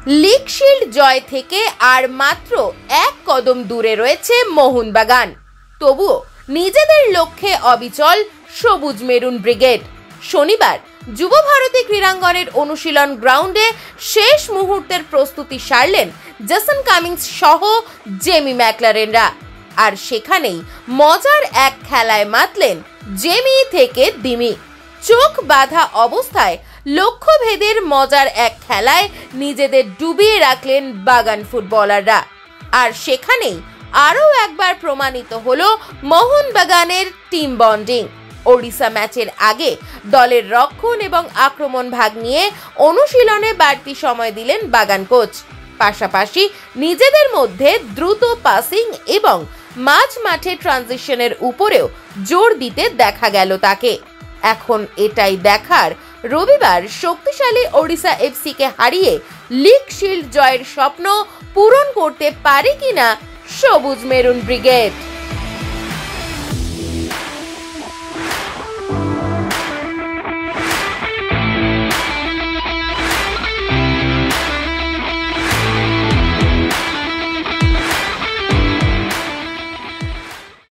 League shield জয় থেকে আর মাত্র এক কদম দূরে রয়েছে মোহনবাগান। তবুও নিজেদের লক্ষ্যে অবিচল সবুজ মেরুন ব্রিগেড। শনিবার যুব ভারতী ক্রীড়াঙ্গনের অনুশীলন গ্রাউন্ডে শেষ মুহূর্তের প্রস্তুতি সারলেন জেসন কামিন্স সহ জেমি ম্যাকলারেনরা। আর সেখানেই মজার এক খেলায় মাতলেন জেমি থেকে দিমি। চোখ বাঁধা অবস্থায় লক্ষ্যভেদের মজার এক খেলায় নিজেদের ডুবিয়ে রাখলেন বাগান ফুটবলাররা। আর সেখানেই আরও একবার প্রমাণিত হলো মোহনবাগানের টিম বন্ডিং। ওড়িশা ম্যাচের আগে দলের রক্ষণ এবং আক্রমণ ভাগ নিয়ে অনুশীলনে বাড়তি সময় দিলেন বাগান কোচ। পাশাপাশি নিজেদের মধ্যে দ্রুত পাসিং এবং মাঝ মাঠে ট্রানজিশনের উপরেও জোর দিতে দেখা গেল তাকে। এখন এটাই দেখার, রবিবার শক্তিশালী ওড়িশা এফসিকে হারিয়ে লিগ শিল্ড জয়ের স্বপ্ন পূরণ করতে পারে কিনা সবুজ মেরুন ব্রিগেড।